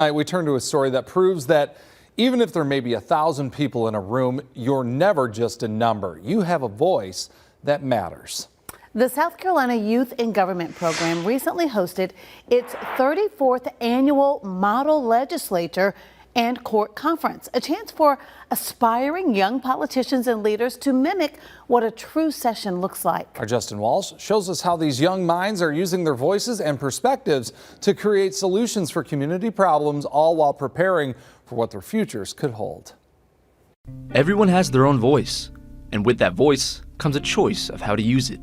We turn to a story that proves that even if there may be 1,000 people in a room, you're never just a number. You have a voice that matters. The South Carolina Youth in Government program recently hosted its 34th annual Model Legislature and Court Conference, a chance for aspiring young politicians and leaders to mimic what a true session looks like. Our Justin Walsh shows us how these young minds are using their voices and perspectives to create solutions for community problems, all while preparing for what their futures could hold. Everyone has their own voice, and with that voice comes a choice of how to use it.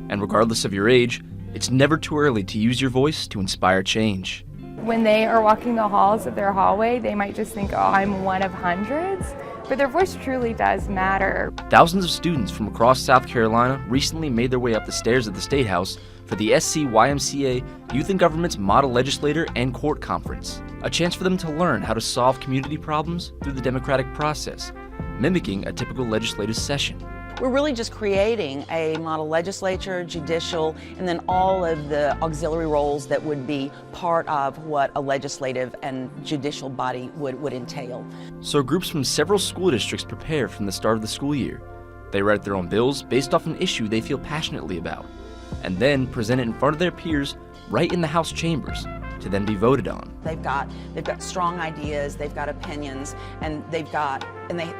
And regardless of your age, it's never too early to use your voice to inspire change. When they are walking the halls of their hallway, they might just think, oh, I'm one of hundreds, but their voice truly does matter. Thousands of students from across South Carolina recently made their way up the stairs of the State House for the SCYMCA Youth in Government's Model Legislator and Court Conference, a chance for them to learn how to solve community problems through the democratic process, mimicking a typical legislative session. We're really just creating a model legislature, judicial, and then all of the auxiliary roles that would be part of what a legislative and judicial body would entail. So groups from several school districts prepare from the start of the school year. They write their own bills based off an issue they feel passionately about, and then present it in front of their peers right in the House chambers to then be voted on. They've got strong ideas, they've got opinions, and they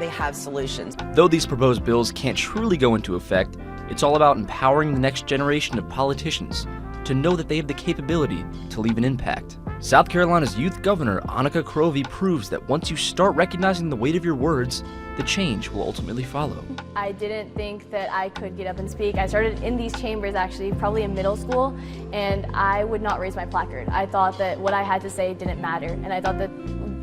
have solutions. Though these proposed bills can't truly go into effect, it's all about empowering the next generation of politicians to know that they have the capability to leave an impact. South Carolina's youth governor, Annika Crovey, proves that once you start recognizing the weight of your words, the change will ultimately follow. I didn't think that I could get up and speak. I started in these chambers actually probably in middle school, and I would not raise my placard. I thought that what I had to say didn't matter, and I thought that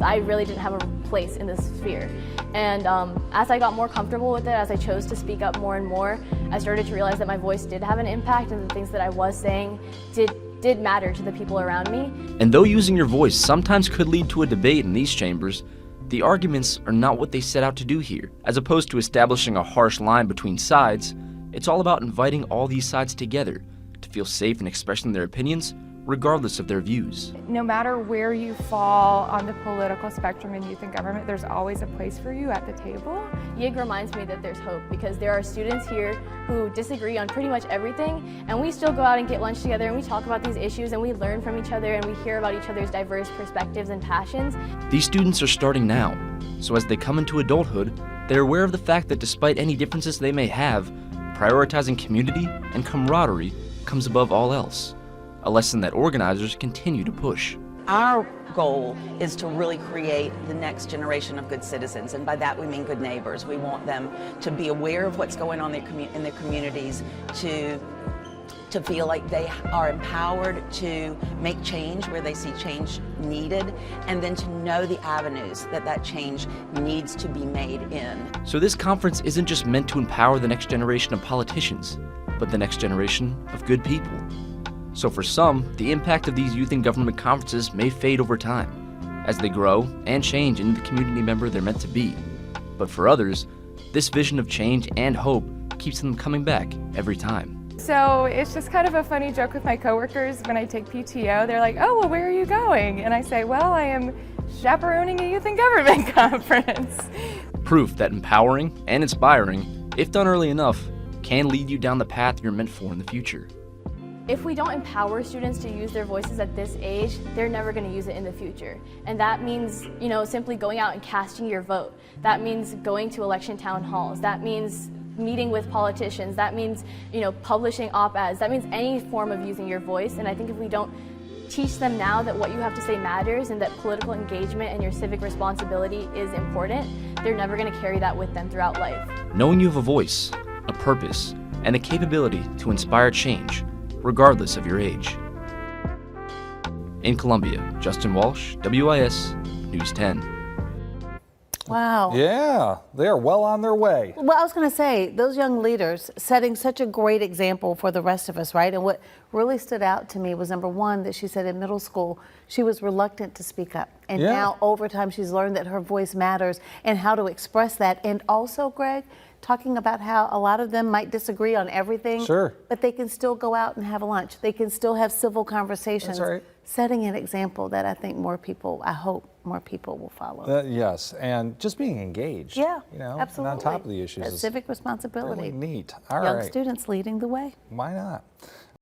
I really didn't have a place in this sphere. And as I got more comfortable with it, as I chose to speak up more and more, I started to realize that my voice did have an impact, and the things that I was saying did matter to the people around me. And though using your voice sometimes could lead to a debate in these chambers, the arguments are not what they set out to do here. As opposed to establishing a harsh line between sides, it's all about inviting all these sides together to feel safe in expressing their opinions, regardless of their views. No matter where you fall on the political spectrum in youth in government, there's always a place for you at the table. YIG reminds me that there's hope because there are students here who disagree on pretty much everything, and we still go out and get lunch together and we talk about these issues and we learn from each other and we hear about each other's diverse perspectives and passions. These students are starting now, so as they come into adulthood, they're aware of the fact that despite any differences they may have, prioritizing community and camaraderie comes above all else. A lesson that organizers continue to push. Our goal is to really create the next generation of good citizens, and by that we mean good neighbors. We want them to be aware of what's going on in their communities, to feel like they are empowered to make change where they see change needed, and then to know the avenues that change needs to be made in. So this conference isn't just meant to empower the next generation of politicians, but the next generation of good people. So for some, the impact of these youth in government conferences may fade over time as they grow and change into the community member they're meant to be. But for others, this vision of change and hope keeps them coming back every time. So it's just kind of a funny joke with my coworkers when I take PTO. They're like, oh, well, where are you going? And I say, well, I am chaperoning a youth in government conference. Proof that empowering and inspiring, if done early enough, can lead you down the path you're meant for in the future. If we don't empower students to use their voices at this age, they're never going to use it in the future. And that means, simply going out and casting your vote. That means going to election town halls. That means meeting with politicians. That means, publishing op-eds. That means any form of using your voice. And I think if we don't teach them now that what you have to say matters and that political engagement and your civic responsibility is important, they're never going to carry that with them throughout life. Knowing you have a voice, a purpose, and the capability to inspire change, regardless of your age. In Columbia, Justin Walsh, WIS News 10. Wow. Yeah, they are well on their way. Well, I was going to say, those young leaders setting such a great example for the rest of us, right? And what really stood out to me was, number one, that she said in middle school, she was reluctant to speak up. And now over time, she's learned that her voice matters and how to express that. And also, Greg, talking about how a lot of them might disagree on everything. Sure. But they can still go out and have lunch. They can still have civil conversations. That's right. Setting an example that I think I hope more people will follow. Yes, and just being engaged. Yeah, you know, absolutely. And on top of the issues. That is civic responsibility. really neat. All Young right. students leading the way. Why not?